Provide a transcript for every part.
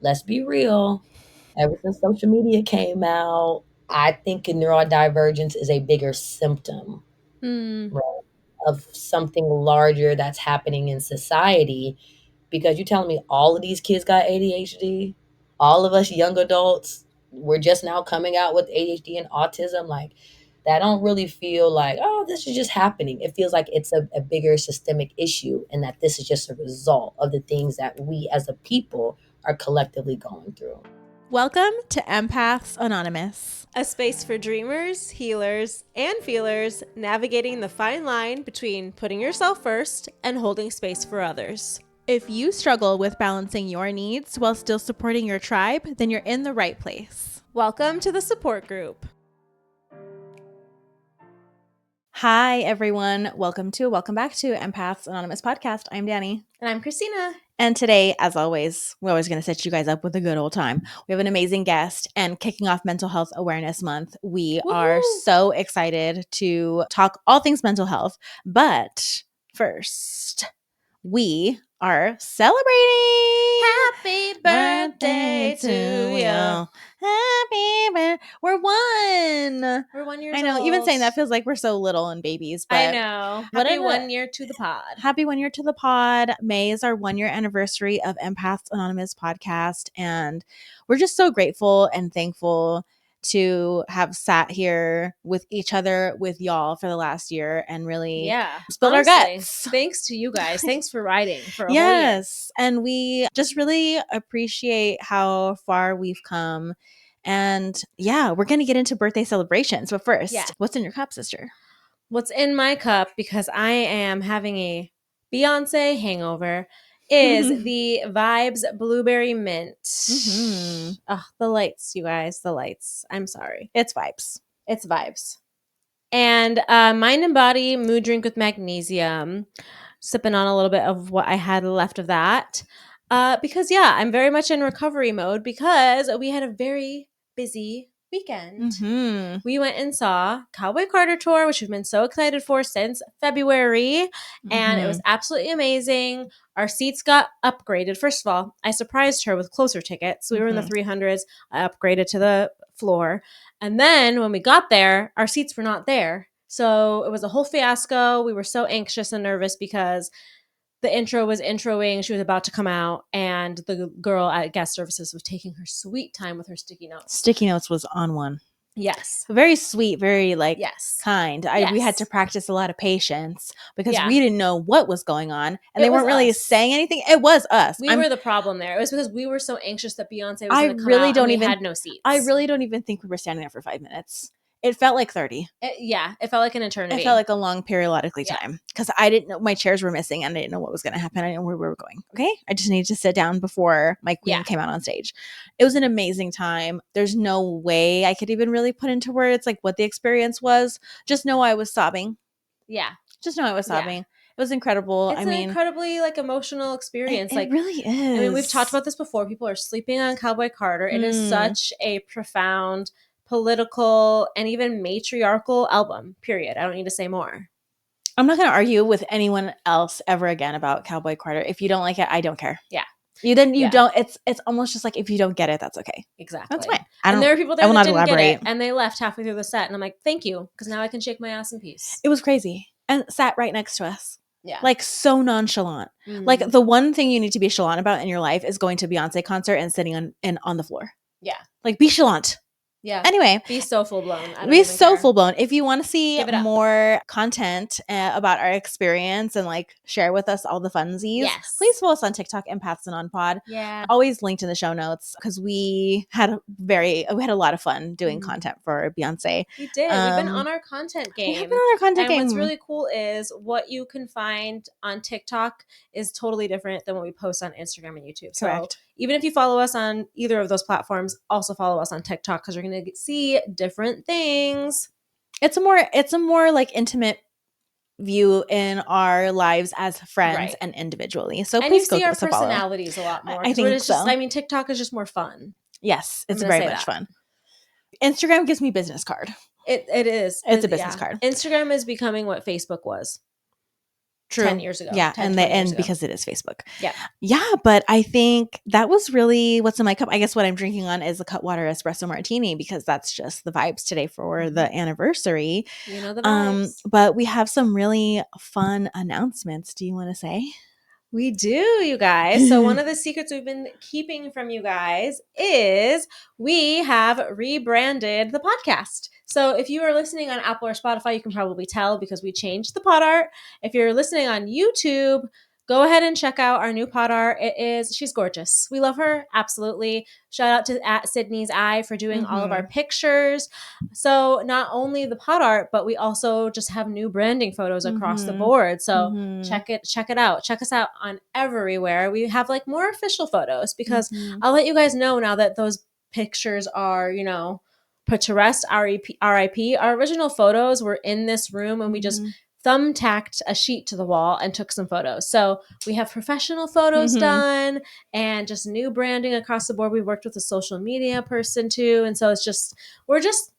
let's be real. Ever since social media came out, I think neurodivergence is a bigger symptom, Hmm. right, of something larger that's happening in society. Because you're telling me all of these kids got ADHD, all of us young adults, we're just now coming out with ADHD and autism. Like, that don't really feel like, oh, this is just happening. It feels like it's a bigger systemic issue, and that this is just a result of the things that we as a people are collectively going through. Welcome to Empaths Anonymous, A space for dreamers, healers, and feelers, navigating the fine line between putting yourself first and holding space for others. If you struggle with balancing your needs while still supporting your tribe, then you're in the right place. Welcome to the support group. Hi, everyone. Welcome back to Empaths Anonymous podcast. I'm Danny. And I'm Christina. And today, as always, we're always going to set you guys up with a good old time. We have an amazing guest, and kicking off Mental Health Awareness Month, we are so excited to talk all things mental health. But first, we are celebrating. Happy birthday to you. Happy birthday. We're 1. We're 1 year I know. old. Even saying that feels like we're so little and babies. But I know. Happy 1 year to the pod. Happy 1 year to the pod. May is our 1 year anniversary of Empaths Anonymous podcast. And we're just so grateful and thankful to have sat here with each other, with y'all for the last year and really spilled our guts. Thanks to you guys. Thanks for riding for a whole year. Yes. And we just really appreciate how far we've come. And yeah, we're going to get into birthday celebrations. But first, what's in your cup, sister? What's in my cup, because I am having a Beyoncé hangover, is the Vibes Blueberry Mint. Mm-hmm. Oh, the lights, you guys, the lights. I'm sorry. It's vibes. It's vibes. And Mind and Body Mood Drink with Magnesium. Sipping on a little bit of what I had left of that. Because, I'm very much in recovery mode because we had a very busy weekend. Mm-hmm. We went and saw Cowboy Carter tour, which we've been so excited for since February, and it was absolutely amazing. Our seats got upgraded. First of all, I surprised her with closer tickets. We were in the 300s. I upgraded to the floor. And then when we got there, our seats were not there. So it was a whole fiasco. We were so anxious and nervous because the intro was introing. She was about to come out, and the girl at guest services was taking her sweet time with her sticky notes. Sticky notes was on one. Yes. Very sweet, very kind. We had to practice a lot of patience because we didn't know what was going on, and they weren't really saying anything. It was us. We were the problem there. It was because we were so anxious that Beyonce was going to come out, and we had no seats. I really don't even think we were standing there for 5 minutes. It felt like 30. It felt like an eternity. It felt like a long periodically time because I didn't know, my chairs were missing and I didn't know what was going to happen. I didn't know where we were going. Okay. I just needed to sit down before my queen came out on stage. It was an amazing time. There's no way I could even really put into words like what the experience was. Just know I was sobbing. Yeah. Just know I was sobbing. It was incredible. It's an incredibly emotional experience. It really is. I mean, we've talked about this before. People are sleeping on Cowboy Carter. It is such a profound, political, and even matriarchal album, period. I don't need to say more. I'm not going to argue with anyone else ever again about Cowboy Carter. If you don't like it, I don't care. Yeah. You don't. It's almost just like if you don't get it, that's okay. Exactly. That's fine. And there are people there that didn't get it, and they left halfway through the set, and I'm like, thank you, because now I can shake my ass in peace. It was crazy. And sat right next to us. Yeah. So nonchalant. Mm-hmm. The one thing you need to be chalant about in your life is going to a Beyonce concert and sitting on the floor. Yeah. Be chalant. Yeah. Anyway. Be so full blown. Full blown. If you want to see more content about our experience and share with us all the funsies, please follow us on TikTok, Empaths Anon Pod. Yeah. Always linked in the show notes because we had a lot of fun doing content for Beyonce. We did. We've been on our content game. What's really cool is what you can find on TikTok is totally different than what we post on Instagram and YouTube. Correct. So even if you follow us on either of those platforms, also follow us on TikTok because you're going to see different things. It's a more intimate view in our lives as friends and individually. So and please you see our give us a personalities a lot more. I think so. TikTok is just more fun. Yes, it's very much fun. Instagram gives me business card. It is. It's a business card. Instagram is becoming what Facebook was. True. 10 years ago. Yeah, 10, and 20 years ago. because it is Facebook. Yeah. Yeah, but I think that was really what's in my cup. I guess what I'm drinking on is a Cutwater espresso martini because that's just the vibes today for the anniversary. You know the vibes. But we have some really fun announcements. Do you want to say? We do, you guys. So one of the secrets we've been keeping from you guys is we have rebranded the podcast. So if you are listening on Apple or Spotify, you can probably tell because we changed the pod art. If you're listening on YouTube, go ahead and check out our new pod art. She's gorgeous. We love her. Absolutely. Shout out to Sydney's Eye for doing all of our pictures. So not only the pod art, but we also just have new branding photos across the board. So check it out. Check us out on everywhere. We have like more official photos because I'll let you guys know now that those pictures are, put to rest, RIP. Our original photos were in this room and we just thumbtacked a sheet to the wall and took some photos. So we have professional photos done and just new branding across the board. We worked with a social media person too. And so we're just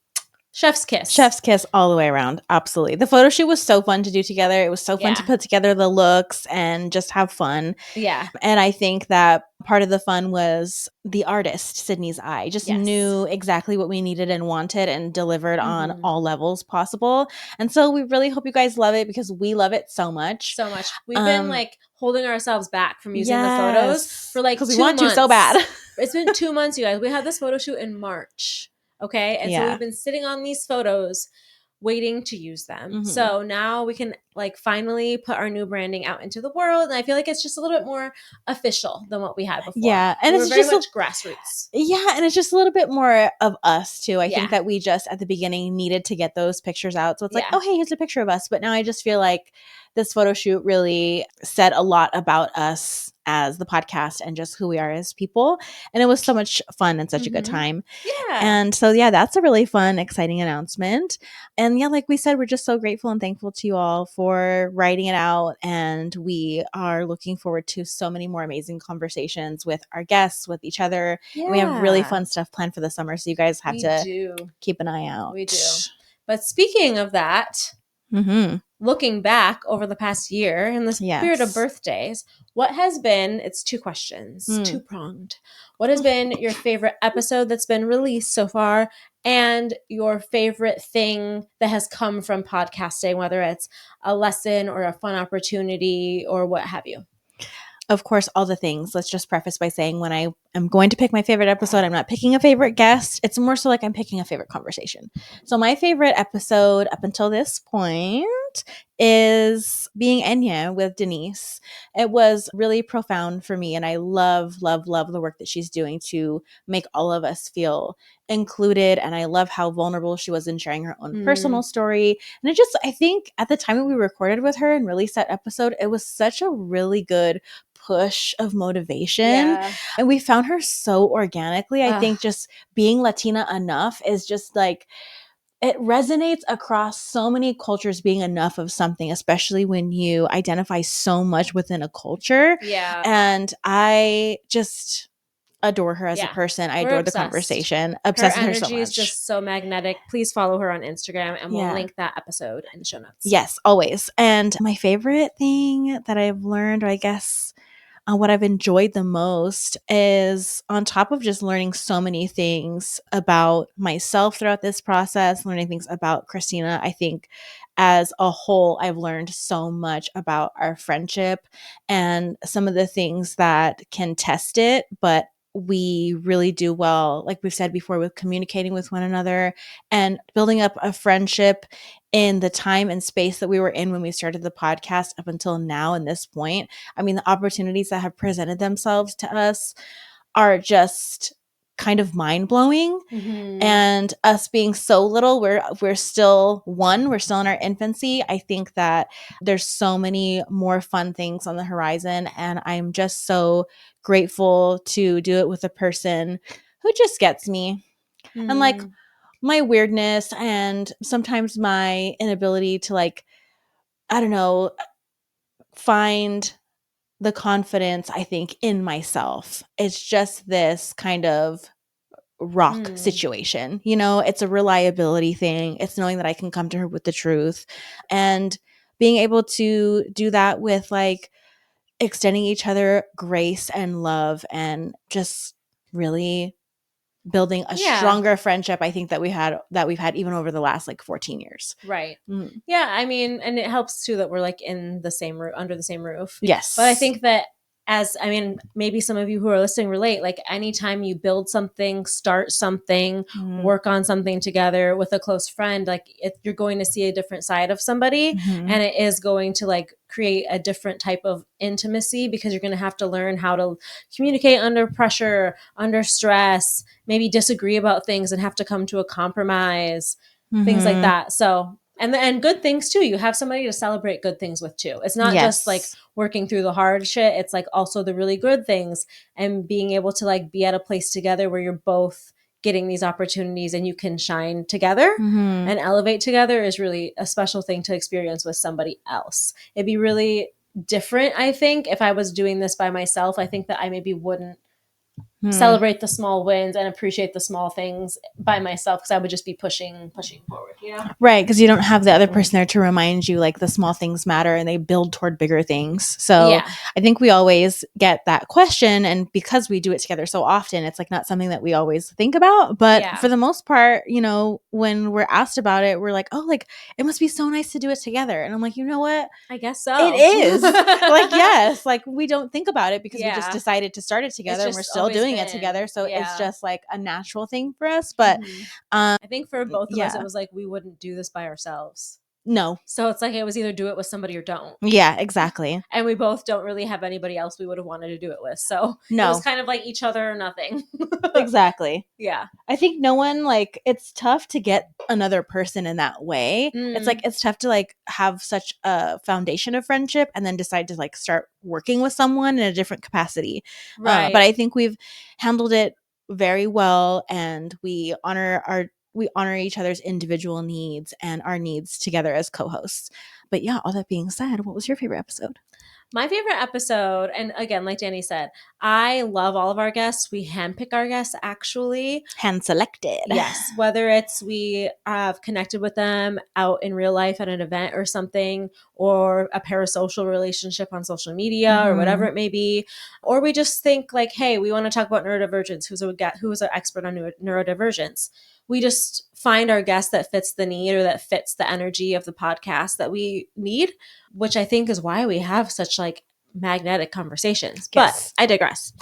chef's kiss. Chef's kiss all the way around. Absolutely. The photo shoot was so fun to do together. It was so fun to put together the looks and just have fun. Yeah. And I think that part of the fun was the artist, Sydney's Eye, just knew exactly what we needed and wanted and delivered on all levels possible. And so we really hope you guys love it because we love it so much. So much. We've been like holding ourselves back from using the photos for like 2 months. Because we want to so bad. It's been 2 months, you guys. We had this photo shoot in March. Okay. And so we've been sitting on these photos waiting to use them. So now we can like finally put our new branding out into the world. And I feel like it's just a little bit more official than what we had before. Yeah. And it's very just much grassroots. Yeah. And it's just a little bit more of us too. I think that we just at the beginning needed to get those pictures out. So it's like, oh, hey, here's a picture of us. But now I just feel like this photo shoot really said a lot about us as the podcast and just who we are as people. And it was so much fun and such a good time. Yeah. And so, that's a really fun, exciting announcement. And like we said, we're just so grateful and thankful to you all for writing it out. And we are looking forward to so many more amazing conversations with our guests, with each other. Yeah. And we have really fun stuff planned for the summer. So you guys have to keep an eye out. We do. But speaking of that, looking back over the past year in the spirit of birthdays, what has been, it's 2 questions, 2-pronged. What has been your favorite episode that's been released so far and your favorite thing that has come from podcasting, whether it's a lesson or a fun opportunity or what have you? Of course, all the things. Let's just preface by saying when I am going to pick my favorite episode, I'm not picking a favorite guest. It's more so like I'm picking a favorite conversation. So my favorite episode up until this point is Being Enya with Denise. It was really profound for me. And I love, love, love the work that she's doing to make all of us feel included. And I love how vulnerable she was in sharing her own personal story. And I think at the time that we recorded with her and released that episode, it was such a really good push of motivation. And we found her so organically. I think just being Latina enough is just like, it resonates across so many cultures, being enough of something, especially when you identify so much within a culture. Yeah. And I just adore her as a person. I adore the conversation. Obsessed with her so much. Her energy is just so magnetic. Please follow her on Instagram and we'll link that episode in the show notes. Yes, always. And my favorite thing that I've learned, or I guess what I've enjoyed the most, is on top of just learning so many things about myself throughout this process, learning things about Christina, I think as a whole, I've learned so much about our friendship and some of the things that can test it, but we really do well, like we've said before, with communicating with one another and building up a friendship in the time and space that we were in when we started the podcast up until now and this point. I mean, the opportunities that have presented themselves to us are just kind of mind-blowing. And us being so little, we're still we're still in our infancy. I think that there's so many more fun things on the horizon, and I'm just so grateful to do it with a person who just gets me. And like my weirdness and sometimes my inability to, like, I don't know, find the confidence, I think, in myself. It's just this kind of rock situation. It's a reliability thing. It's knowing that I can come to her with the truth. And being able to do that with like extending each other grace and love and just really building a stronger friendship, I think that we've had even over the last like 14 years. Right. Yeah, I mean, and it helps too that we're like in the same roof, under the same roof. Yes. But I think that maybe some of you who are listening relate, like anytime you build something, start something, work on something together with a close friend, like you're going to see a different side of somebody, and it is going to like create a different type of intimacy because you're going to have to learn how to communicate under pressure, under stress, maybe disagree about things and have to come to a compromise, things like that. So, and good things too. You have somebody to celebrate good things with too. It's not just like working through the hard shit. It's like also the really good things and being able to like be at a place together where you're both getting these opportunities and you can shine together and elevate together is really a special thing to experience with somebody else. It'd be really different, I think, if I was doing this by myself. I think that I maybe wouldn't celebrate the small wins and appreciate the small things by myself because I would just be pushing forward, you know? Right, because you don't have the other person there to remind you like the small things matter and they build toward bigger things. So I think we always get that question, and because we do it together so often, it's like not something that we always think about. But for the most part, you know, when we're asked about it, we're like, oh, like it must be so nice to do it together. And I'm like, you know what? I guess so. It is. Like, yes, like we don't think about it because we just decided to start it together and we're still doing it together. So it's just like a natural thing for us. But I think for both of us, it was like we wouldn't do this by ourselves. No. So it's like it was either do it with somebody or don't. Yeah, exactly. And we both don't really have anybody else we would have wanted to do it with. So it was kind of like each other or nothing. Exactly. Yeah. I think no one, like, it's tough to get another person in that way. It's like, it's tough to like have such a foundation of friendship and then decide to like start working with someone in a different capacity. Right. But I think we've handled it very well, and we honor each other's individual needs and our needs together as co-hosts. But yeah, all that being said, what was your favorite episode? My favorite episode, and again, like Danny said, I love all of our guests. We handpick our guests, actually. Hand selected. Yes. Whether it's we have connected with them out in real life at an event or something, or a parasocial relationship on social media or whatever it may be. Or we just think like, hey, we want to talk about neurodivergence. Who's an expert on neurodivergence? We just find our guest that fits the need or that fits the energy of the podcast that we need, which I think is why we have such like magnetic conversations. Yes. But I digress.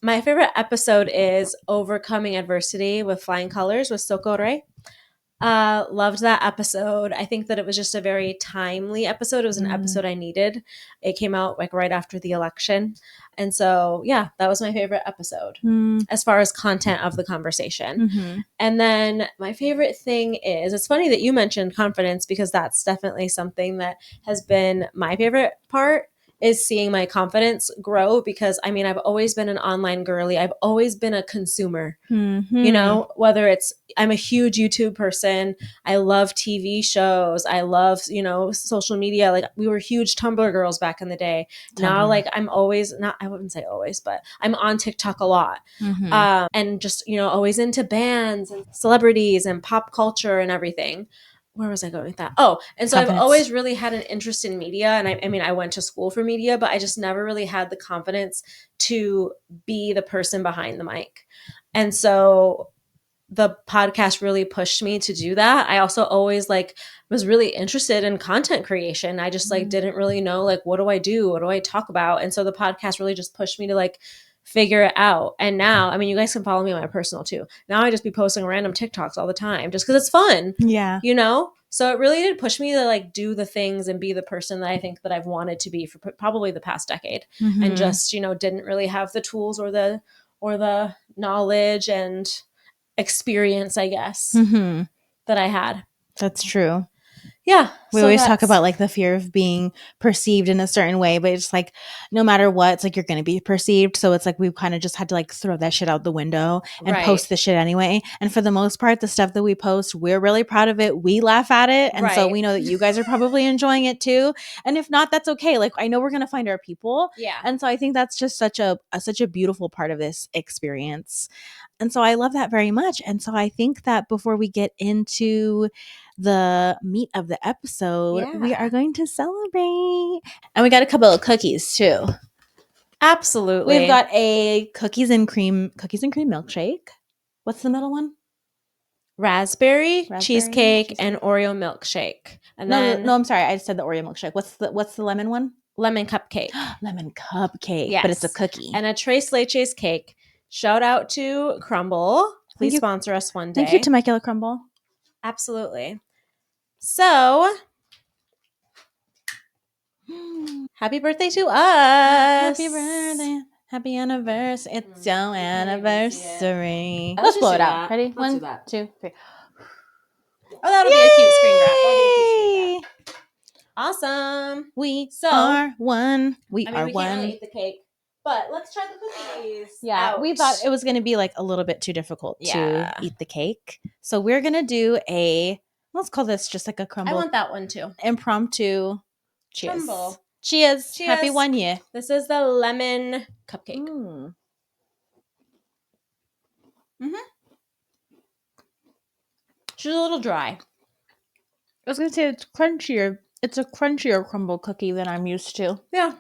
My favorite episode is Overcoming Adversity with Flying Colors with Socorre. Loved that episode. I think that it was just a very timely episode. It was an episode I needed. It came out like right after the election. And so, yeah, that was my favorite episode as far as content of the conversation. And then my favorite thing is, it's funny that you mentioned confidence because that's definitely something that has been my favorite part, is seeing my confidence grow because I mean, I've always been an online girly. I've always been a consumer, you know, whether it's, I'm a huge YouTube person. I love TV shows. I love, you know, social media. Like we were huge Tumblr girls back in the day. Now, like I'm always not, I wouldn't say always, but I'm on TikTok a lot. And just, you know, always into bands and celebrities and pop culture and everything. Where was I going with that? Oh, and so I've always really had an interest in media. And I mean, I went to school for media, but I just never really had the confidence to be the person behind the mic. And so the podcast really pushed me to do that. I also always like was really interested in content creation. I just like didn't really know like, what do I do? What do I talk about? And so the podcast really just pushed me to like figure it out. And now, I mean, you guys can follow me on my personal too. Now I just be posting random TikToks all the time just because it's fun. Yeah. You know? So it really did push me to like do the things and be the person that I think that I've wanted to be for probably the past decade. And just, you know, didn't really have the tools or the knowledge and experience, I guess, that I had. That's true. Yeah. We always talk about like the fear of being perceived in a certain way, but it's like no matter what, it's like you're going to be perceived. So it's like we've kind of just had to like throw that shit out the window and post the shit anyway. And for the most part, the stuff that we post, we're really proud of it. We laugh at it. And so we know that you guys are probably enjoying it too. And if not, that's okay. Like I know we're going to find our people. Yeah. And so I think that's just such a beautiful part of this experience. And so I love that very much. And so I think that before we get into the meat of the episode, we Yeah. are going to celebrate. And we got a couple of cookies too. Absolutely. We've got a cookies and cream milkshake. What's the middle one? Raspberry cheesecake, and Oreo milkshake. And then no, I'm sorry. I said the Oreo milkshake. What's the lemon one? lemon cupcake. Lemon cupcake. Yes. But it's a cookie. And a Tres Leches cake. Shout out to Crumble. Please sponsor us one day. Thank you, Temecula Crumble. Absolutely. So, happy birthday to us. Happy birthday. Happy anniversary. It's your anniversary. Let's blow it out. Ready? Let's 1, 2, 3. Oh, that'll be a cute screen grab. Awesome. We are one. We are we one. can't really eat the cake, but let's try the cookies. Yeah, Ouch. we thought it was going to be like a little bit too difficult to eat the cake. So we're going to do let's call this just like a crumble. I want that one too. Impromptu. Cheers. Crumble. Cheers. Cheers. Happy 1 year. This is the lemon cupcake. She's a little dry. I was going to say it's crunchier. It's a crunchier crumble cookie than I'm used to. Yeah.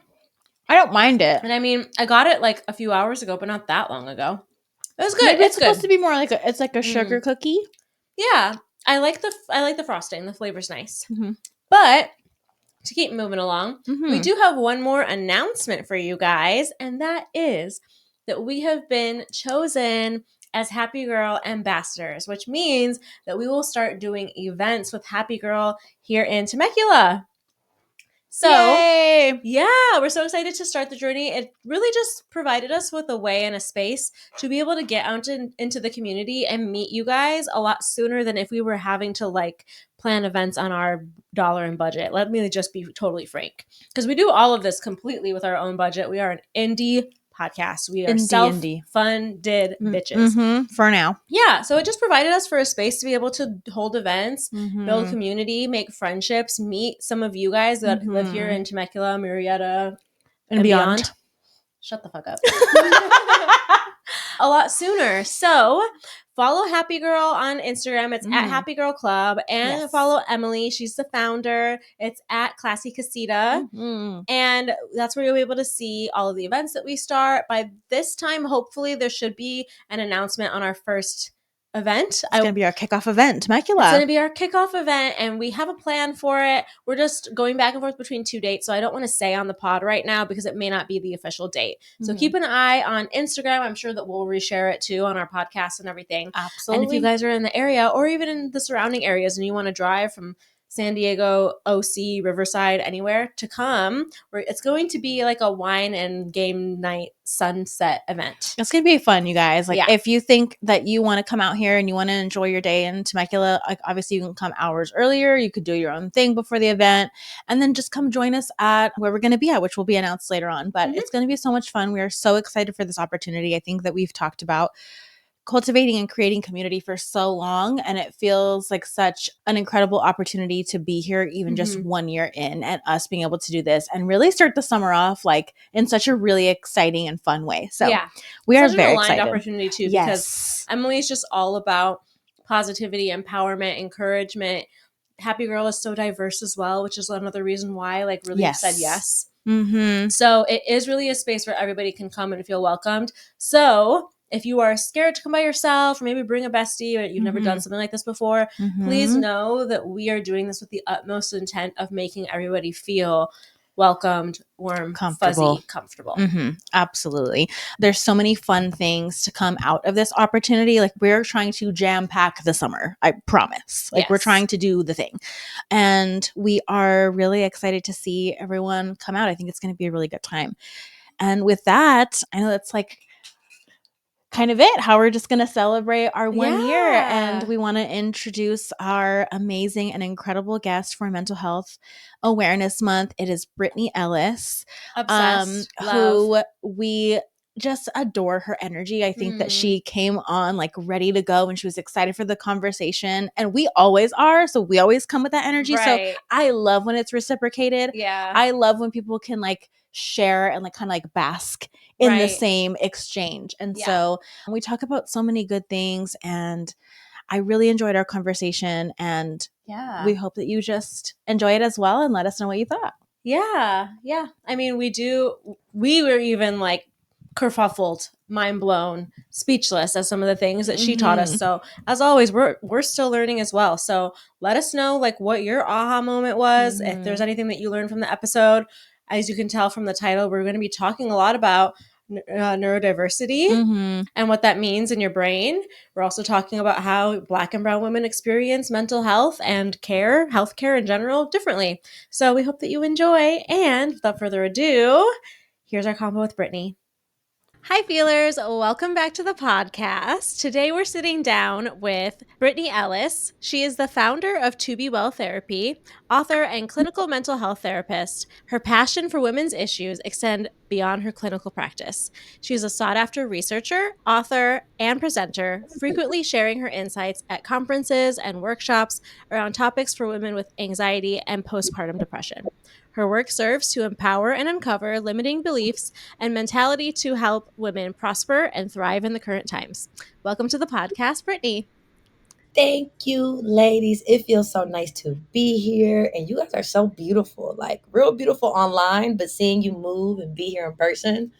I don't mind it. And I mean, I got it like a few hours ago, but not that long ago. It was good. Maybe it's good. supposed to be more like it's like a sugar cookie. Yeah. I like the frosting. The flavor's nice. Mm-hmm. But to keep moving along, we do have one more announcement for you guys, and that is that we have been chosen as Happy Girl ambassadors, which means that we will start doing events with Happy Girl here in Temecula. So, Yay! yeah, we're so excited to start the journey. It really just provided us with a way and a space to be able to get out into the community and meet you guys a lot sooner than if we were having to like plan events on our dollar and budget. Let me just be totally frank, because we do all of this completely with our own budget. We are an indie podcast. We are self-funded bitches. For now. Yeah. So it just provided us for a space to be able to hold events, build community, make friendships, meet some of you guys that live here in Temecula, Murrieta, and beyond. Shut the fuck up. A lot sooner. So follow Happy Girl on Instagram. It's at Happy Girl Club. And follow Emily. She's the founder. It's at Classy Casita. And that's where you'll be able to see all of the events that we start. By this time, hopefully, there should be an announcement on our first event. It's going to be our kickoff event, Temecula. It's going to be our kickoff event, and we have a plan for it. We're just going back and forth between 2 dates, so I don't want to say on the pod right now because it may not be the official date. So keep an eye on Instagram. I'm sure that we'll reshare it too on our podcast and everything. Absolutely. And if you guys are in the area or even in the surrounding areas and you want to drive from San Diego, OC, Riverside, anywhere to come, where it's going to be like a wine and game night sunset event. It's going to be fun, you guys. Like, if you think that you want to come out here and you want to enjoy your day in Temecula, like obviously you can come hours earlier. You could do your own thing before the event and then just come join us at where we're going to be at, which will be announced later on. But it's going to be so much fun. We are so excited for this opportunity. I think that we've talked about cultivating and creating community for so long, and it feels like such an incredible opportunity to be here even just 1 year in, and us being able to do this and really start the summer off like in such a really exciting and fun way. So we are very excited. Opportunity too, because Emily's just all about positivity, empowerment, encouragement. Happy Girl is so diverse as well, which is another reason why like really said yes. So it is really a space where everybody can come and feel welcomed. So if you are scared to come by yourself or maybe bring a bestie or you've never done something like this before, please know that we are doing this with the utmost intent of making everybody feel welcomed, warm, fuzzy, comfortable. Absolutely. There's so many fun things to come out of this opportunity. Like we're trying to jam pack the summer. I promise. Like we're trying to do the thing. And we are really excited to see everyone come out. I think it's going to be a really good time. And with that, I know that's like kind of it, how we're just going to celebrate our 1 year. And we want to introduce our amazing and incredible guest for Mental Health Awareness Month. It is Brittany Ellis, who we just adore her energy. I think that she came on like ready to go and she was excited for the conversation, and we always are. So we always come with that energy. So I love when it's reciprocated. I love when people can like share and like kind of like bask in the same exchange. And so we talk about so many good things, and I really enjoyed our conversation, and we hope that you just enjoy it as well and let us know what you thought. Yeah. I mean, we were even like kerfuffled, mind blown, speechless at some of the things that she taught us. So as always, we're still learning as well. So let us know like what your aha moment was, if there's anything that you learned from the episode. As you can tell from the title, we're going to be talking a lot about neurodiversity and what that means in your brain. We're also talking about how Black and brown women experience mental health and healthcare in general differently. So we hope that you enjoy. And without further ado, here's our combo with Brittany. Hi, feelers. Welcome back to the podcast. Today, we're sitting down with Brittany Ellis. She is the founder of To Be Well Therapy, author, and clinical mental health therapist. Her passion for women's issues extend beyond her clinical practice. She is a sought-after researcher, author, and presenter, frequently sharing her insights at conferences and workshops around topics for women with anxiety and postpartum depression. Her work serves to empower and uncover limiting beliefs and mentality to help women prosper and thrive in the current times. Welcome to the podcast, Brittany. Thank you, ladies. It feels so nice to be here. And you guys are so beautiful, like real beautiful online, but seeing you move and be here in person,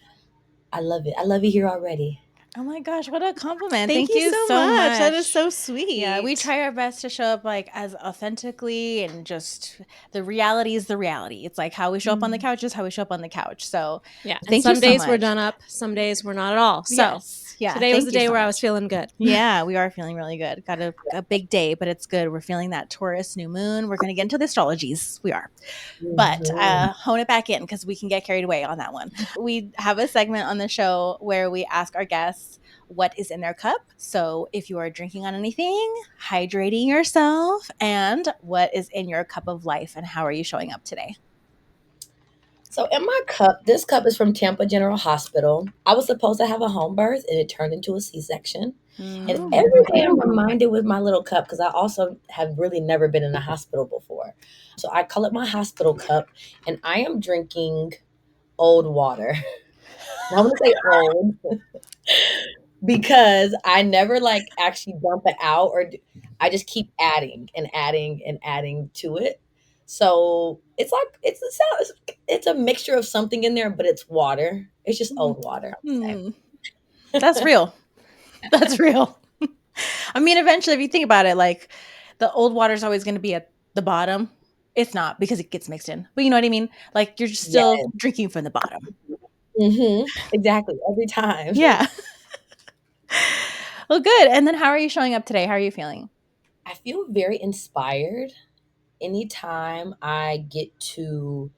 I love it. I love you here already. Oh my gosh, what a compliment. Thank you so much. That is so sweet. Yeah, we try our best to show up like as authentically, and just the reality is the reality. It's like how we show up on the couch is how we show up on the couch. So yeah, thank some you so days much. we're done up, some days we're not at all. So yes. Yeah, today was the day so where much. I was feeling good. Yeah, we are feeling really good. Got a big day, but it's good. We're feeling that Taurus new moon. We're going to get into the astrologies. We are. But hone it back in because we can get carried away on that one. We have a segment on the show where we ask our guests what is in their cup. So if you are drinking on anything, hydrating yourself, and what is in your cup of life and how are you showing up today? So in my cup, this cup is from Tampa General Hospital. I was supposed to have a home birth and it turned into a C-section. And every day I'm reminded with my little cup, because I also have really never been in a hospital before. So I call it my hospital cup, and I am drinking old water. Now I'm gonna say old because I never like actually dump it out, or I just keep adding and adding and adding to it. So it's like it's a mixture of something in there, but it's water. It's just old water. That's real. That's real. I mean, eventually, if you think about it, like the old water is always going to be at the bottom. It's not because it gets mixed in, but you know what I mean? Like you're still Yes. drinking from the bottom. Exactly. Every time. Yeah. Well, good. And then how are you showing up today? How are you feeling? I feel very inspired anytime I get to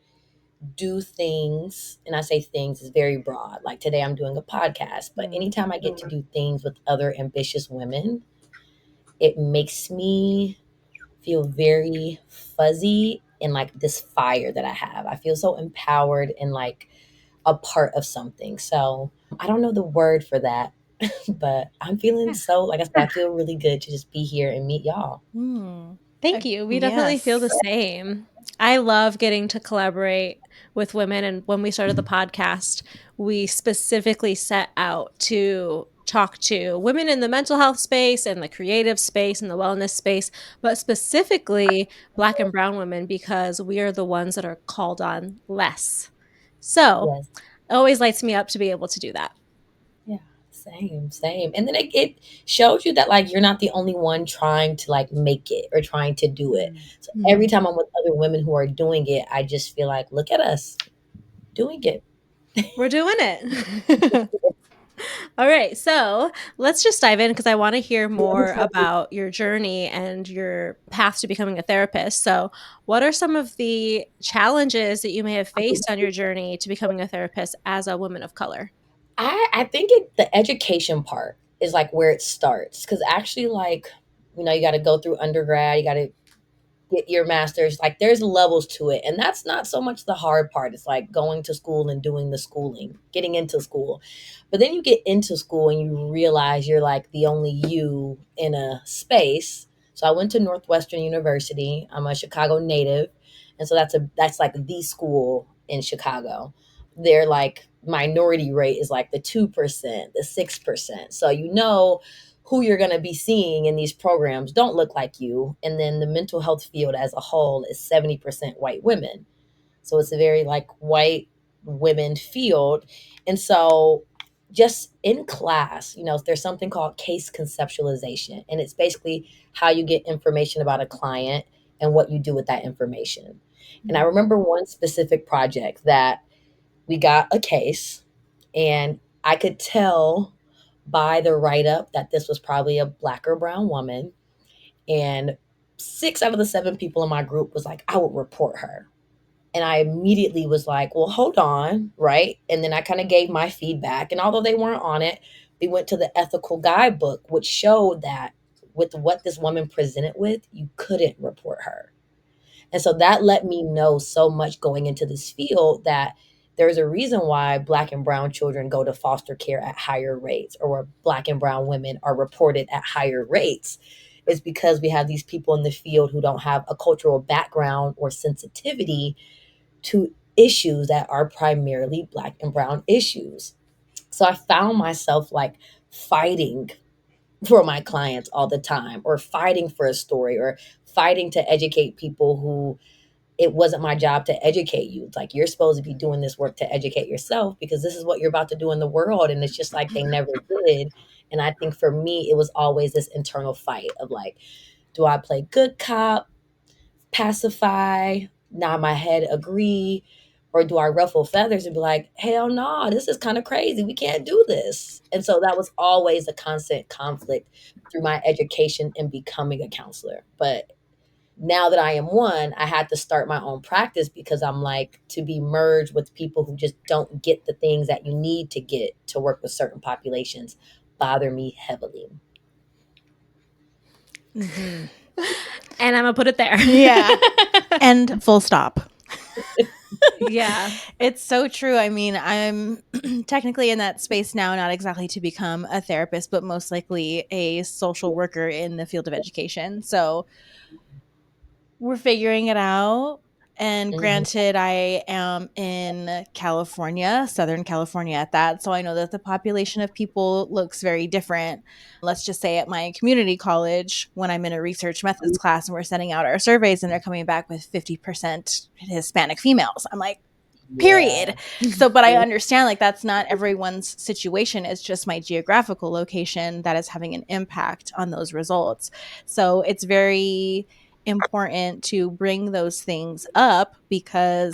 do things, and I say things is very broad. Like today I'm doing a podcast, but anytime I get to do things with other ambitious women, it makes me feel very fuzzy in like this fire that I have. I feel so empowered and like a part of something. So I don't know the word for that, but I'm feeling so, like I said, I feel really good to just be here and meet y'all. Thank you. We definitely feel the same. I love getting to collaborate with women. And when we started the podcast, we specifically set out to talk to women in the mental health space and the creative space and the wellness space, but specifically Black and brown women, because we are the ones that are called on less. So Yes. it always lights me up to be able to do that. Yeah. Same. And then it shows you that like you're not the only one trying to like make it or trying to do it. So every time I'm with other women who are doing it, I just feel like, look at us doing it. We're doing it. All right, so let's just dive in because I want to hear more about your journey and your path to becoming a therapist. So, what are some of the challenges that you may have faced on your journey to becoming a therapist as a woman of color? I think the education part is like where it starts, because actually like, you got to go through undergrad, you got to get your master's, like there's levels to it, and that's not so much the hard part. It's like going to school and doing the schooling, getting into school. But then you get into school and you realize you're like the only you in a space. So I went to Northwestern University. I'm a Chicago native, and so that's like the school in Chicago. Their like minority rate is like the 2%, the 6%. So who you're going to be seeing in these programs don't look like you. And then the mental health field as a whole is 70% white women. So it's a very like white women field. And so just in class, there's something called case conceptualization. And it's basically how you get information about a client and what you do with that information. And I remember one specific project that we got a case, and I could tell by the write up that this was probably a black or brown woman. And 6 out of the 7 people in my group was like, I would report her. And I immediately was like, well, hold on, right? And then I kind of gave my feedback. And although they weren't on it, we went to the ethical guidebook, which showed that with what this woman presented with, you couldn't report her. And so that let me know so much going into this field that there's a reason why black and brown children go to foster care at higher rates, or where black and brown women are reported at higher rates. Is because we have these people in the field who don't have a cultural background or sensitivity to issues that are primarily black and brown issues. So I found myself like fighting for my clients all the time, or fighting for a story, or fighting to educate people who it wasn't my job to educate you. It's like, you're supposed to be doing this work to educate yourself, because this is what you're about to do in the world. And it's just like they never did. And I think for me, it was always this internal fight of like, do I play good cop, pacify, nod my head, agree? Or do I ruffle feathers and be like, hell no, this is kind of crazy. We can't do this. And so that was always a constant conflict through my education and becoming a counselor. But now that I am one, I had to start my own practice, because I'm like, to be merged with people who just don't get the things that you need to get to work with certain populations bother me heavily. Mm-hmm. And I'm gonna put it there. Yeah. And full stop. Yeah. It's so true. I mean, I'm technically in that space now, not exactly to become a therapist, but most likely a social worker in the field of education. So we're figuring it out. And Mhm. granted, I am in California, Southern California at that. So I know that the population of people looks very different. Let's just say at my community college, when I'm in a research methods class and we're sending out our surveys and they're coming back with 50% Hispanic females, I'm like, Yeah. period. So, but I understand like that's not everyone's situation. It's just my geographical location that is having an impact on those results. So it's very important to bring those things up, because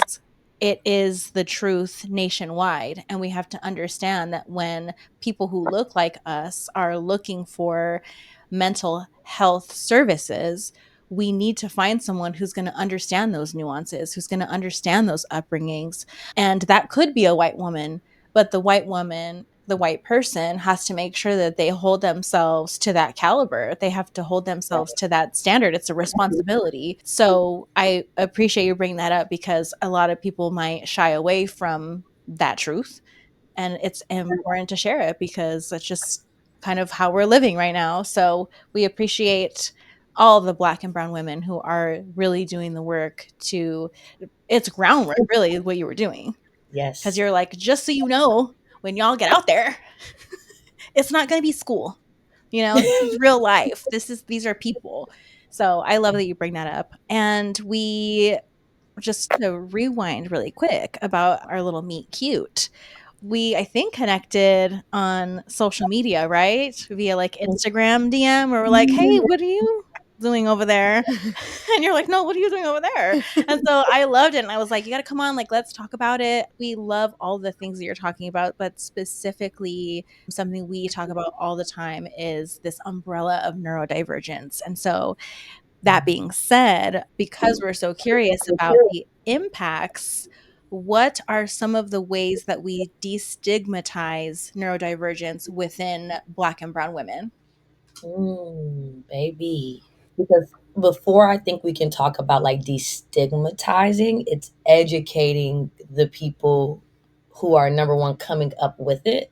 it is the truth nationwide. And we have to understand that when people who look like us are looking for mental health services, we need to find someone who's going to understand those nuances, who's going to understand those upbringings. And that could be a white woman, but the white woman, the white person has to make sure that they hold themselves to that caliber. They have to hold themselves to that standard. It's a responsibility. So I appreciate you bringing that up, because a lot of people might shy away from that truth. And it's important to share it, because it's just kind of how we're living right now. So we appreciate all the black and brown women who are really doing the work to, it's groundwork really what you were doing. Because Yes. you're like, just so you know, when y'all get out there, it's not going to be school. This is real life. These are people. So I love that you bring that up. And we just to rewind really quick about our little meet cute. We, I think, connected on social media, right? Via like Instagram DM, where we're like, hey, what are you doing over there? And you're like, no, what are you doing over there? And so I loved it. And I was like, you got to come on, like, let's talk about it. We love all the things that you're talking about, but specifically something we talk about all the time is this umbrella of neurodivergence. And so that being said, because we're so curious about the impacts, what are some of the ways that we destigmatize neurodivergence within Black and Brown women? Baby. Because before I think we can talk about like destigmatizing, it's educating the people who are number one coming up with it,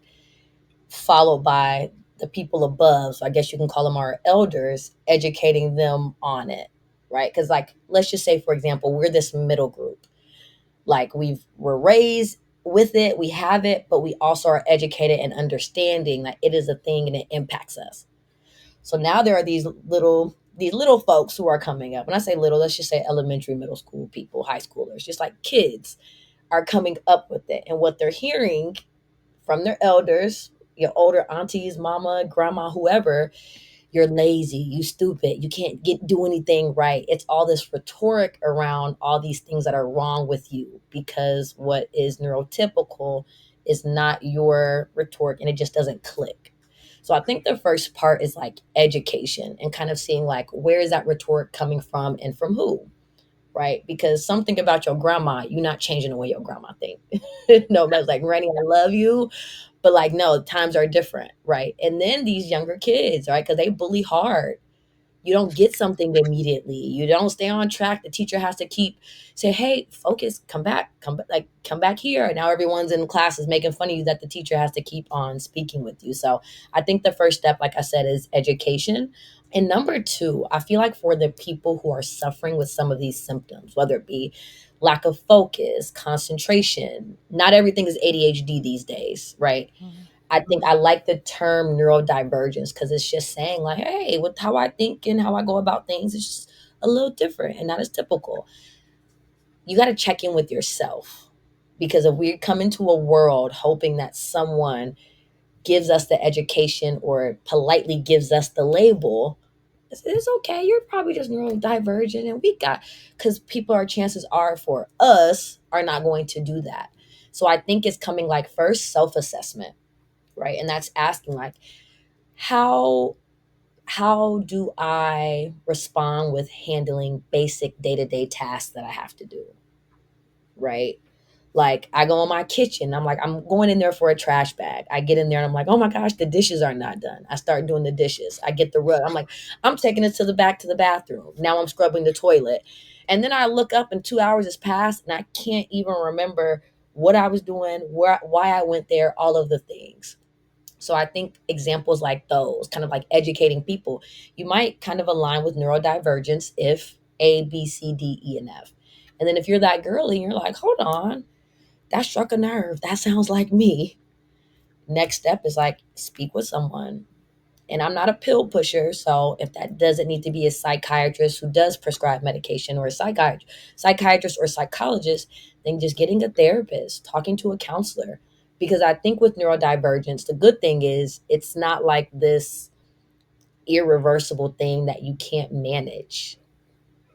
followed by the people above. So I guess you can call them our elders, educating them on it, right? Because like, let's just say, for example, we're this middle group. Like we're raised with it, we have it, but we also are educated and understanding that it is a thing and it impacts us. So now there are these little folks who are coming up. When I say little, let's just say elementary, middle school people, high schoolers, just like kids are coming up with it. And what they're hearing from their elders, your older aunties, mama, grandma, whoever, you're lazy, you stupid, you can't do anything right. It's all this rhetoric around all these things that are wrong with you because what is neurotypical is not your rhetoric and it just doesn't click. So I think the first part is like education and kind of seeing like where is that rhetoric coming from and from who, right? Because something about your grandma, you're not changing the way your grandma think. No, that's like, Granny, I love you, but like, no, times are different, right? And then these younger kids, right? Because they bully hard. You don't get something immediately. You don't stay on track. The teacher has to keep say, "Hey, focus, come back here." And now everyone's in class is making fun of you that the teacher has to keep on speaking with you. So I think the first step, like I said, is education. And number two, I feel like for the people who are suffering with some of these symptoms, whether it be lack of focus, concentration, not everything is ADHD these days, right? I think I like the term neurodivergence because it's just saying like, hey, with how I think and how I go about things, it's just a little different and not as typical. You got to check in with yourself because if we come into a world hoping that someone gives us the education or politely gives us the label, it's okay. You're probably just neurodivergent, and we got because people are chances are for us are not going to do that. So I think it's coming like first self assessment, right? And that's asking like how how do I respond with handling basic day-to-day tasks that I have to do, right? Like I go in my kitchen, I'm like, I'm going in there for a trash bag. I get in there and I'm like, oh my gosh, the dishes are not done. I start doing the dishes. I get the rug. I'm like, I'm taking it to the back to the bathroom. Now I'm scrubbing the toilet. And then I look up and 2 hours has passed and I can't even remember what I was doing, why I went there, all of the things. So I think examples like those, kind of like educating people, you might kind of align with neurodivergence if A, B, C, D, E, and F. And then if you're that girly, you're like, hold on, that struck a nerve. That sounds like me. Next step is like speak with someone. And I'm not a pill pusher, so if that doesn't need to be a psychiatrist who does prescribe medication or a psychiatrist or psychologist, then just getting a therapist, talking to a counselor. Because I think with neurodivergence, the good thing is it's not like this irreversible thing that you can't manage,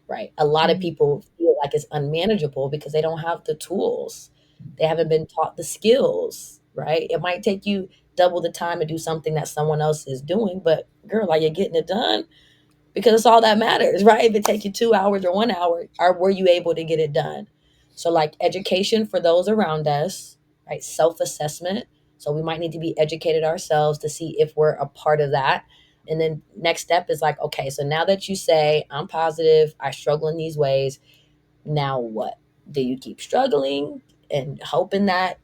right? A lot of people feel like it's unmanageable because they don't have the tools. They haven't been taught the skills, right? It might take you double the time to do something that someone else is doing, but girl, are you getting it done? Because it's all that matters, right? If it takes you 2 hours or 1 hour, were you able to get it done? So like education for those around us, right? Self-assessment. So we might need to be educated ourselves to see if we're a part of that. And then next step is like, okay, so now that you say I'm positive, I struggle in these ways, now what? Do you keep struggling and hoping that,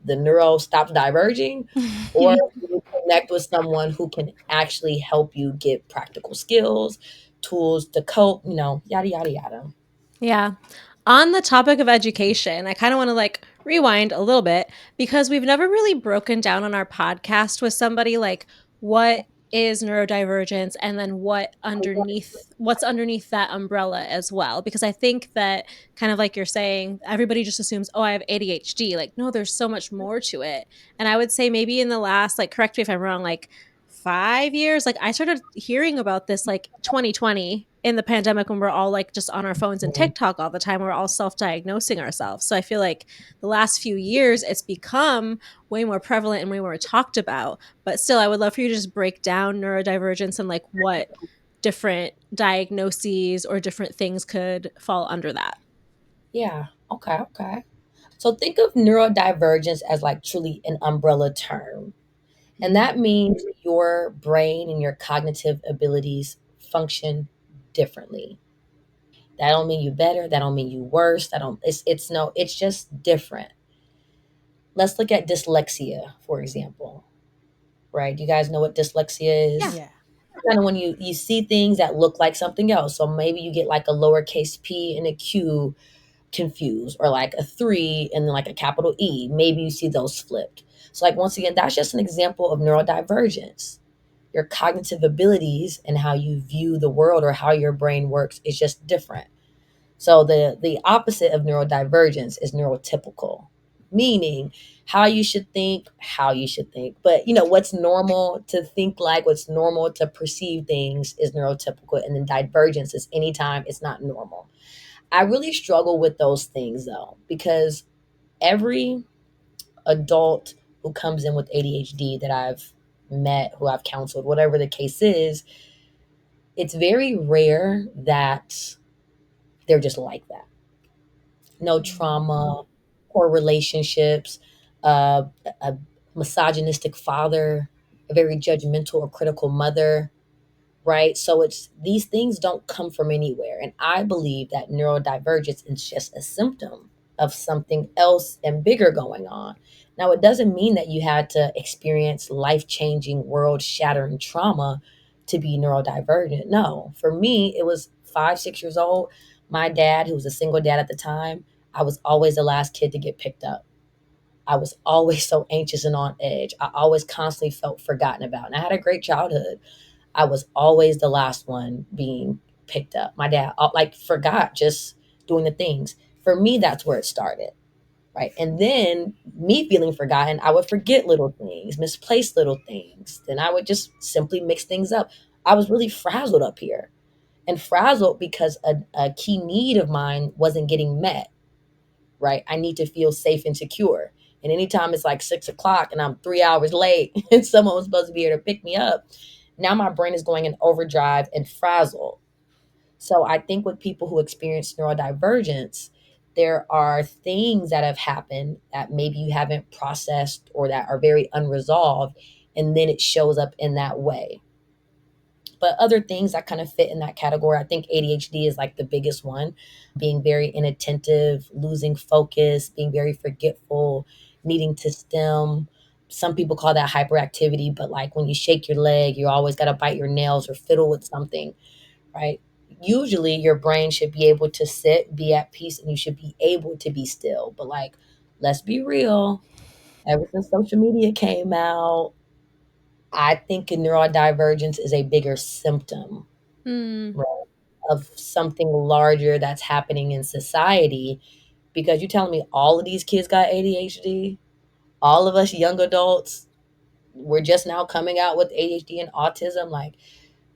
the neuro stops diverging? Or do you connect with someone who can actually help you get practical skills, tools to cope, yada, yada, yada. Yeah. On the topic of education, I kind of want to like rewind a little bit because we've never really broken down on our podcast with somebody like what is neurodivergence and then what's underneath that umbrella as well, because I think that kind of like you're saying, everybody just assumes, oh, I have ADHD. Like, no, there's so much more to it. And I would say maybe in the last, like, correct me if I'm wrong, like 5 years, like I started hearing about this like 2020 in the pandemic when we're all like just on our phones and TikTok all the time. We're all self-diagnosing ourselves. So I feel like the last few years it's become way more prevalent and way more talked about. But still, I would love for you to just break down neurodivergence and like what different diagnoses or different things could fall under that. Yeah. Okay. Okay. So think of neurodivergence as like truly an umbrella term. And that means your brain and your cognitive abilities function differently. That don't mean you better. That don't mean you worse. That don't. It's no. It's just different. Let's look at dyslexia, for example. Right? You guys know what dyslexia Yeah. is? Yeah. Kind of when you see things that look like something else. So maybe you get like a lowercase p and a q confused, or like a three and then like a capital E. Maybe you see those flipped. So like once again, that's just an example of neurodivergence. your cognitive abilities and how you view the world or how your brain works is just different. So the opposite of neurodivergence is neurotypical, meaning how you should think. But what's normal to think, like what's normal to perceive things, is neurotypical, and then divergence is anytime it's not normal. I really struggle with those things though, because every adult who comes in with ADHD that I've met, who I've counseled, whatever the case is, it's very rare that they're just like that. No trauma, poor relationships, a misogynistic father, a very judgmental or critical mother, right? So it's these things don't come from anywhere. And I believe that neurodivergence is just a symptom of something else and bigger going on. Now, it doesn't mean that you had to experience life changing, world shattering trauma to be neurodivergent. No, for me, it was 5, 6 years old. My dad, who was a single dad at the time, I was always the last kid to get picked up. I was always so anxious and on edge. I always constantly felt forgotten about. And I had a great childhood. I was always the last one being picked up. My dad like forgot just doing the things. For me, that's where it started, right? And then me feeling forgotten, I would forget little things, misplace little things. Then I would just simply mix things up. I was really frazzled up here, and frazzled because a key need of mine wasn't getting met, right? I need to feel safe and secure. And anytime it's like 6 o'clock and I'm 3 hours late and someone was supposed to be here to pick me up, now my brain is going in overdrive and frazzled. So I think with people who experience neurodivergence, there are things that have happened that maybe you haven't processed or that are very unresolved. And then it shows up in that way. But other things that kind of fit in that category, I think ADHD is like the biggest one. Being very inattentive, losing focus, being very forgetful, needing to stim. Some people call that hyperactivity, but like when you shake your leg, you always got to bite your nails or fiddle with something, right? Usually your brain should be able to sit, be at peace, and you should be able to be still. But like, let's be real. Ever since social media came out, I think neurodivergence is a bigger symptom, Hmm. right, of something larger that's happening in society. Because you're telling me all of these kids got ADHD, all of us young adults, we're just now coming out with ADHD and autism. Like,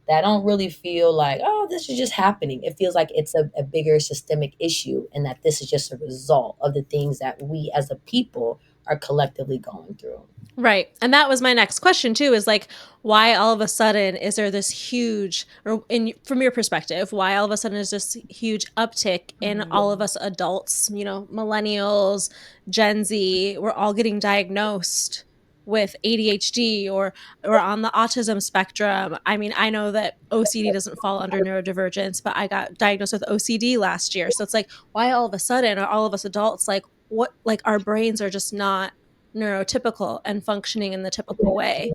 that don't really feel like, oh, this is just happening. It feels like it's a bigger systemic issue, and that this is just a result of the things that we as a people are collectively going through. Right. And that was my next question too, is like, why all of a sudden is there this huge, or from your perspective, why all of a sudden is this huge uptick in all of us adults, millennials, Gen Z, we're all getting diagnosed with ADHD or on the autism spectrum. I mean, I know that OCD doesn't fall under neurodivergence, but I got diagnosed with OCD last year. So it's like, why all of a sudden are all of us adults like, what, like our brains are just not neurotypical and functioning in the typical way.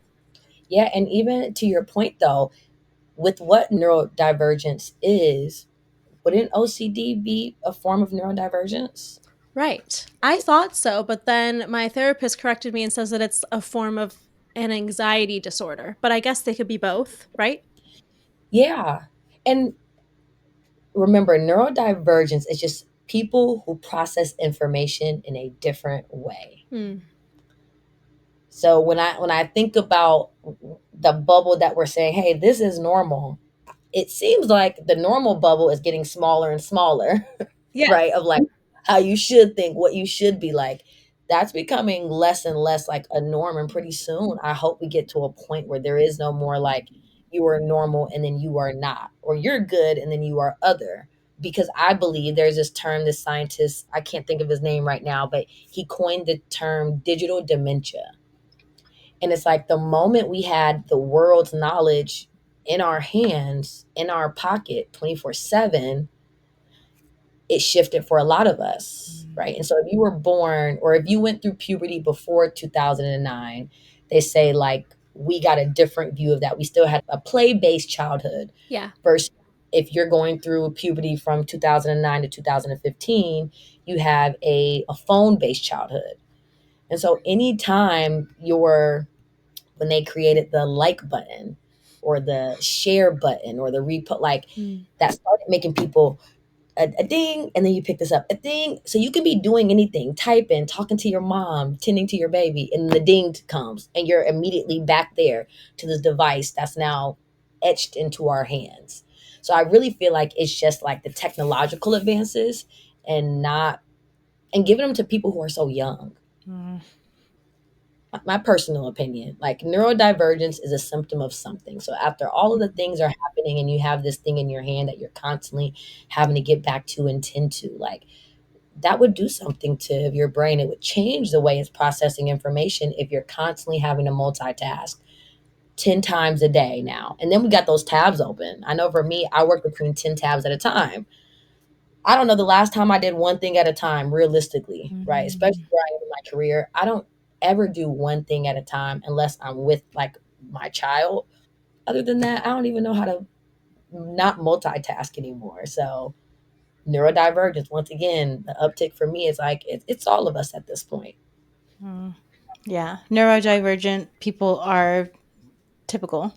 Yeah, and even to your point though, with what neurodivergence is, wouldn't OCD be a form of neurodivergence? Right. I thought so, but then my therapist corrected me and says that it's a form of an anxiety disorder. But I guess they could be both, right? Yeah. And remember, neurodivergence is just people who process information in a different way. Hmm. So when I think about the bubble that we're saying, hey, this is normal, it seems like the normal bubble is getting smaller and smaller, Yes. right? Of like how you should think, what you should be like. That's becoming less and less like a norm. And pretty soon, I hope we get to a point where there is no more like you are normal and then you are not, or you're good and then you are other. Because I believe there's this term, this scientist, I can't think of his name right now, but he coined the term digital dementia. And it's like the moment we had the world's knowledge in our hands, in our pocket 24/7, it shifted for a lot of us, right? And so if you were born or if you went through puberty before 2009, they say like we got a different view of that. We still had a play-based childhood Yeah. versus if you're going through puberty from 2009 to 2015, you have a phone-based childhood. And so anytime you're when they created the like button, or the share button or the repo, like Mm. that started making people a ding, and then you pick this up, a ding. So you can be doing anything, typing, talking to your mom, tending to your baby, and the ding comes, and you're immediately back there to this device that's now etched into our hands. So I really feel like it's just like the technological advances and not, and giving them to people who are so young. Mm. My personal opinion, like neurodivergence is a symptom of something. So after all of the things are happening and you have this thing in your hand that you're constantly having to get back to and tend to, like that would do something to your brain. It would change the way it's processing information if you're constantly having to multitask 10 times a day now. And then we got those tabs open. I know for me, I work between 10 tabs at a time. I don't know the last time I did one thing at a time realistically, right? Especially Mm. where I am in my career. I don't ever do one thing at a time unless I'm with like my child. Other than that, I don't even know how to not multitask anymore. So neurodivergence, once again, the uptick for me is like it's all of us at this point. Mm. Yeah, neurodivergent people are typical.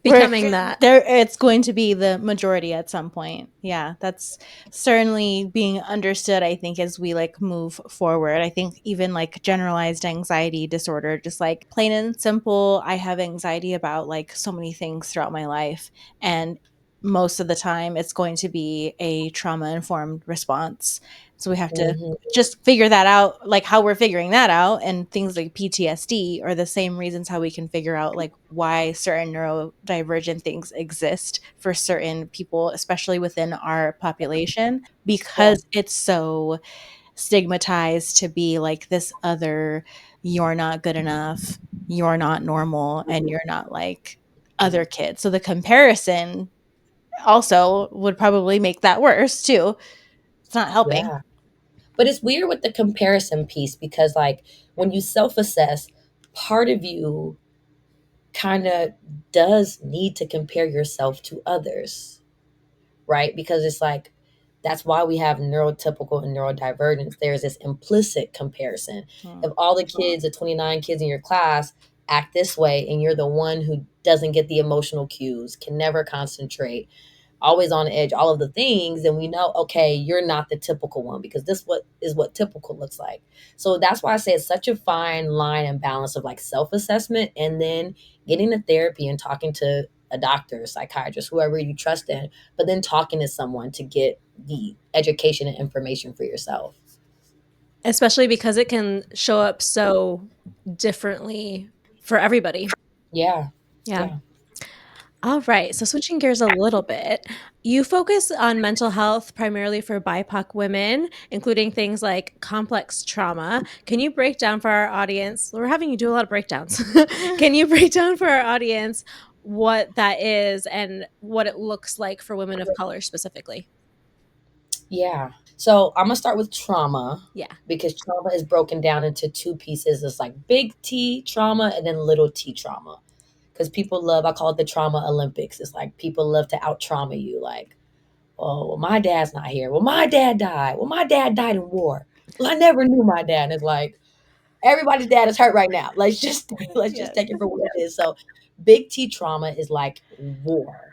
We're Becoming that. there, it's going to be the majority at some point. Yeah, that's certainly being understood, I think, as we like move forward. I think even like generalized anxiety disorder, just like plain and simple, I have anxiety about like so many things throughout my life, and most of the time it's going to be a trauma informed response. So we have to Hmm. just figure that out, like how we're figuring that out. And things like PTSD are the same reasons how we can figure out like why certain neurodivergent things exist for certain people, especially within our population, Yeah, because it's so stigmatized to be like this other, you're not good enough, you're not normal, and you're not like other kids. So the comparison also would probably make that worse too. It's not helping. yeah. But it's weird with the comparison piece because like when you self-assess, part of you kind of does need to compare yourself to others, right? Because it's like that's why we have neurotypical and neurodivergence. There's this implicit comparison. Mm. If all the kids, the 29 kids in your class, act this way, and you're the one who doesn't get the emotional cues, can never concentrate, always on edge, all of the things, then we know, okay, you're not the typical one because this what typical looks like. So that's why I say it's such a fine line and balance of like self-assessment and then getting to therapy and talking to a doctor, psychiatrist, whoever you trust in, but then talking to someone to get the education and information for yourself. Especially because it can show up so differently for everybody. Yeah. Yeah. Yeah. All right. So switching gears a little bit, you focus on mental health primarily for BIPOC women, including things like complex trauma. Can you break down for our audience? We're having you do a lot of breakdowns. Can you break down for our audience what that is and what it looks like for women of color specifically? Yeah. So I'm gonna start with trauma Yeah. because trauma is broken down into two pieces. It's like big T trauma and then little T trauma. Because people love, I call it the trauma Olympics. It's like people love to out trauma you. Like, oh, well, my dad's not here. Well, my dad died. Well, my dad died in war. Well, I never knew my dad. And it's like everybody's dad is hurt right now. Let's just Yes. take it for what it is. So, big T trauma is like war,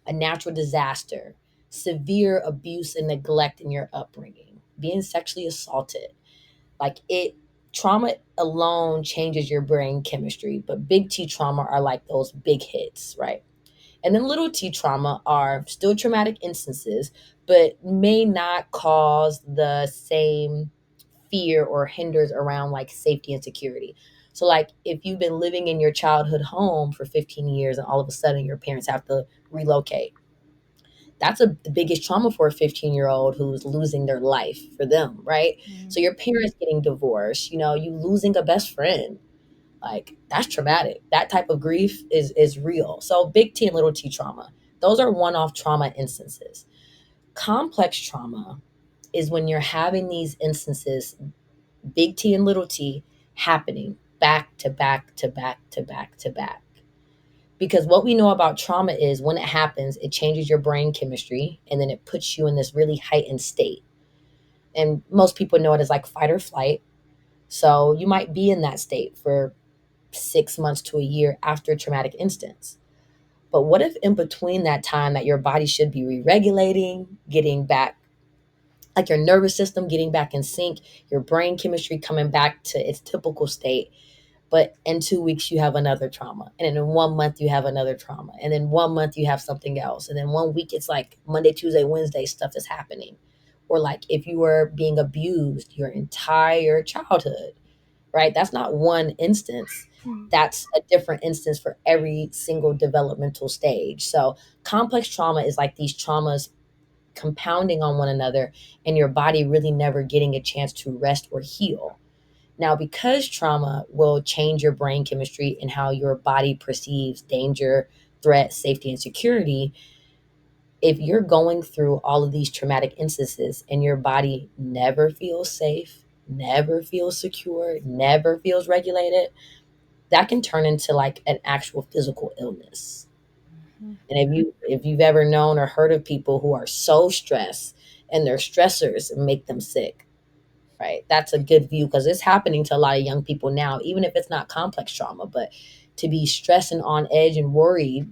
a natural disaster, severe abuse and neglect in your upbringing, being sexually assaulted. Like it, trauma alone changes your brain chemistry, but big T trauma are like those big hits, right? And then little T trauma are still traumatic instances, but may not cause the same fear or hinders around like safety and security. So, like, if you've been living in your childhood home for 15 years and all of a sudden your parents have to relocate, that's the biggest trauma for a 15-year-old who's losing their life for them, right? Mm. So, your parents getting divorced, you losing a best friend, like that's traumatic. That type of grief is real. So big T and little T trauma, those are one-off trauma instances. Complex trauma is when you're having these instances, big T and little T, happening back to back to back to back to back. Because what we know about trauma is when it happens, it changes your brain chemistry and then it puts you in this really heightened state. And most people know it as like fight or flight. So you might be in that state for 6 months to a year after a traumatic instance. But what if in between that time that your body should be re-regulating, getting back, like your nervous system getting back in sync, your brain chemistry coming back to its typical state, but in 2 weeks you have another trauma, and then in 1 month you have another trauma, and then 1 month you have something else, and then 1 week it's like Monday, Tuesday, Wednesday stuff is happening. Or like if you were being abused your entire childhood, right? That's not one instance. That's a different instance for every single developmental stage. So complex trauma is like these traumas compounding on one another and your body really never getting a chance to rest or heal. Now, because trauma will change your brain chemistry and how your body perceives danger, threat, safety, and security, if you're going through all of these traumatic instances and your body never feels safe, never feels secure, never feels regulated, that can turn into like an actual physical illness. And if you've ever known or heard of people who are so stressed and their stressors make them sick, right? That's a good view because it's happening to a lot of young people now, even if it's not complex trauma, but to be stressed and on edge and worried,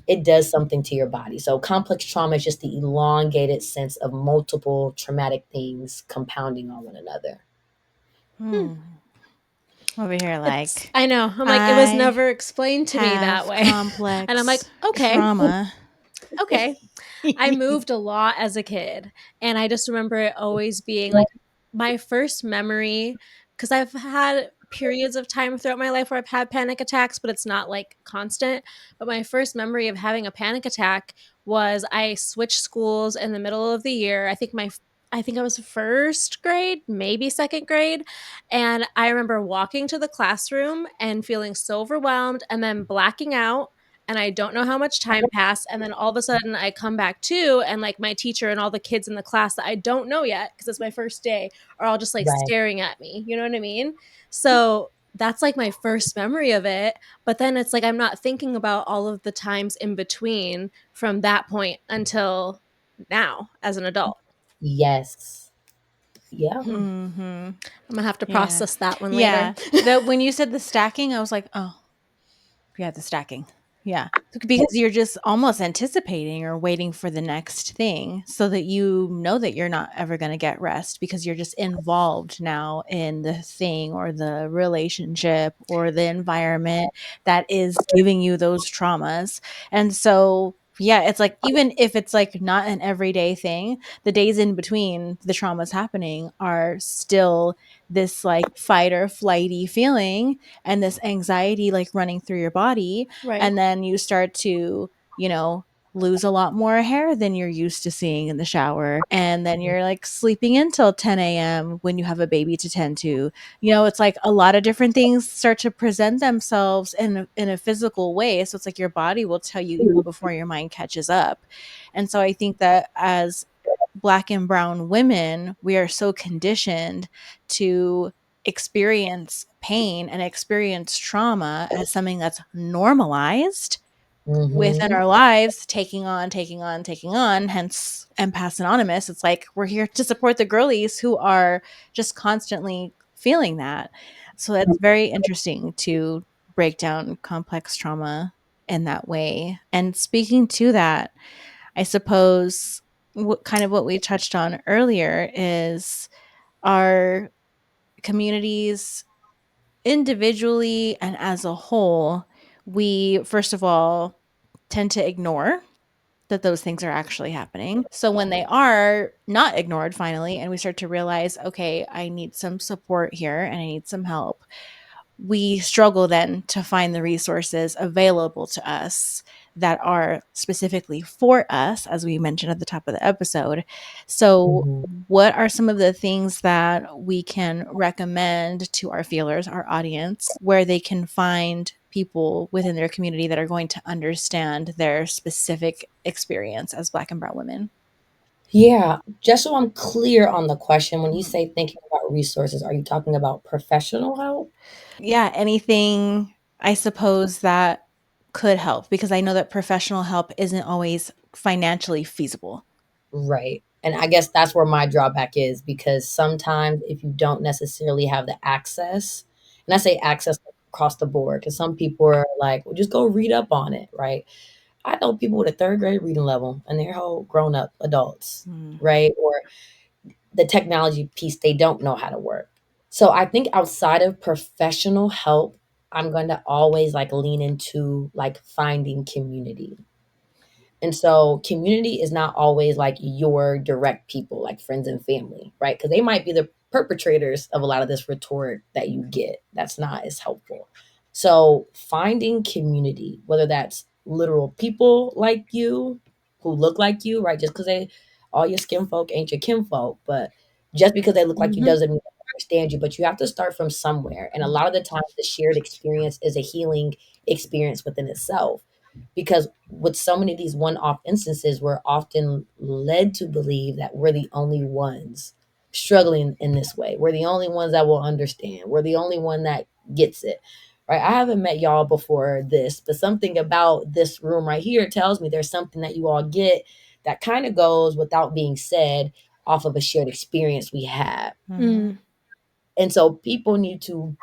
it does something to your body. So complex trauma is just the elongated sense of multiple traumatic things compounding on one another. Hmm. Over here, It's, like, I know. I'm like, it was I never explained to me that have way. And I'm like, complex okay, trauma. okay. I moved a lot as a kid, and I just remember it always being like my first memory, because I've had periods of time throughout my life where I've had panic attacks, but it's not like constant. But my first memory of having a panic attack was I switched schools in the middle of the year. I think I was first grade, maybe second grade. And I remember walking to the classroom and feeling so overwhelmed and then blacking out, and I don't know how much time passed. And then all of a sudden I come back to, and like my teacher and all the kids in the class that I don't know yet because it's my first day are all just like Right. staring at me. You know what I mean? So that's like my first memory of it. But then it's like I'm not thinking about all of the times in between from that point until now as an adult. Yes. Yeah. Hmm. Mm-hmm. I'm gonna have to Yeah. process that one later. Yeah. When you said the stacking, I was like, oh, yeah, the stacking. Yeah. Because you're just almost anticipating or waiting for the next thing so that you know that you're not ever going to get rest because you're just involved now in the thing or the relationship or the environment that is giving you those traumas. And so, yeah, it's like even if it's like not an everyday thing, the days in between the traumas happening are still this like fight or flighty feeling and this anxiety like running through your body. Right. And then you start to, you know, lose a lot more hair than you're used to seeing in the shower. And then you're like sleeping until 10 a.m. when you have a baby to tend to. You know, it's like a lot of different things start to present themselves in a physical way. So it's like your body will tell you even before your mind catches up. And so I think that as Black and brown women, we are so conditioned to experience pain and experience trauma as something that's normalized within Mm-hmm. our lives, taking on, taking on, taking on, hence Empaths Anonymous. It's like we're here to support the girlies who are just constantly feeling that. So it's very interesting to break down complex trauma in that way. And speaking to that, I suppose what kind of what we touched on earlier is our communities individually and as a whole, we first of all tend to ignore that those things are actually happening. So when they are not ignored finally, and we start to realize, okay, I need some support here and I need some help, we struggle then to find the resources available to us that are specifically for us, as we mentioned at the top of the episode. So, Mm-hmm. what are some of the things that we can recommend to our feelers, our audience, where they can find people within their community that are going to understand their specific experience as Black and brown women? Yeah, just so I'm clear on the question, when you Mhm. say thinking about resources, are you talking about professional help? Yeah, anything I suppose that could help because I know that professional help isn't always financially feasible. Right. And I guess that's where my drawback is because sometimes if you don't necessarily have the access And I say access across the board because some people are like, well, just go read up on it, right? I know people with a third grade reading level and they're whole grown up adults, right? Or the technology piece, they don't know how to work. So I think outside of professional help, I'm going to always like lean into like finding community. And so community is not always like your direct people, like friends and family, right? Because they might be the perpetrators of a lot of this rhetoric that you get. That's not as helpful. So finding community, whether that's literal people like you who look like you, right? Just because they all your skin folk ain't your kinfolk, but just because they look like you doesn't mean they understand you. But you have to start from somewhere. And a lot of the times the shared experience is a healing experience within itself because with so many of these one-off instances, we're often led to believe that we're the only ones struggling in this way. We're the only ones that will understand. We're the only one that gets it. Right? I haven't met y'all before this, but something about this room right here tells me there's something that you all get that kind of goes without being said off of a shared experience we have. Mm. And so people need to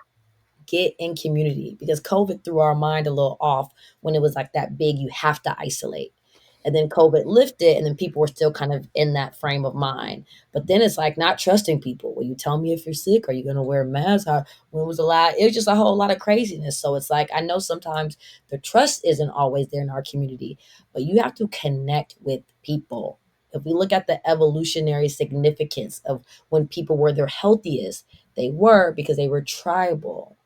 get in community because COVID threw our mind a little off when it was like that big, you have to isolate. And then COVID lifted, and then people were still kind of in that frame of mind. But then it's like not trusting people. Will you tell me if you're sick? Are you going to wear a mask? When was the last? It was just a whole lot of craziness. So it's like, I know sometimes the trust isn't always there in our community, but you have to connect with people. If we look at the evolutionary significance of when people were their healthiest, they were because they were tribal,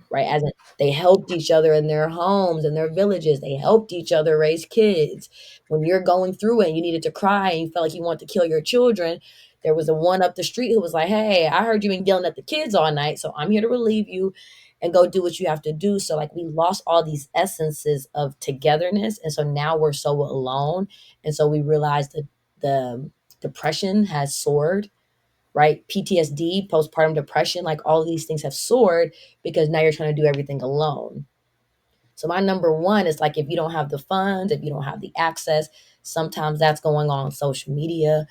right? As in, they helped each other in their homes and their villages. They helped each other raise kids. When you're going through it and you needed to cry and you felt like you wanted to kill your children, there was a one up the street who was like, hey, I heard you been yelling at the kids all night, so I'm here to relieve you and go do what you have to do. So like we lost all these essences of togetherness. And so now we're so alone. And so we realized that the depression has soared, right? PTSD, postpartum depression, like all of these things have soared because now you're trying to do everything alone. So my number one is like if you don't have the funds, if you don't have the access, sometimes that's going on social media.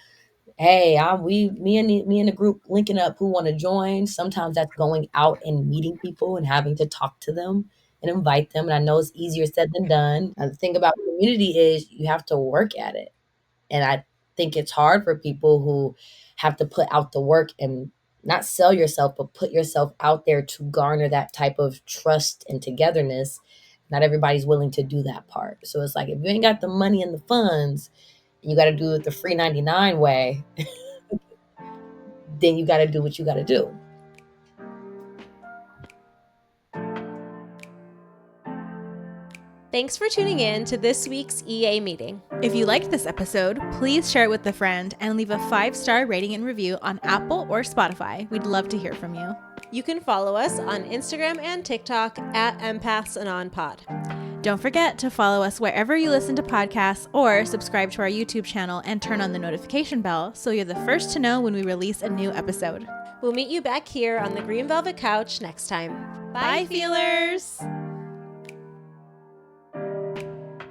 Hey, me and the group linking up who want to join. Sometimes that's going out and meeting people and having to talk to them and invite them. And I know it's easier said than done. And the thing about community is you have to work at it. And I think it's hard for people who have to put out the work and not sell yourself, but put yourself out there to garner that type of trust and togetherness. Not everybody's willing to do that part. So it's like if you ain't got the money and the funds, and you got to do it the free 99 way, then you got to do what you got to do. Thanks for tuning in to this week's EA meeting. If you liked this episode, please share it with a friend and leave a 5-star rating and review on Apple or Spotify. We'd love to hear from you. You can follow us on Instagram and TikTok at Empaths Anonymous. Don't forget to follow us wherever you listen to podcasts or subscribe to our YouTube channel and turn on the notification bell so you're the first to know when we release a new episode. We'll meet you back here on the Green Velvet Couch next time. Bye, feelers!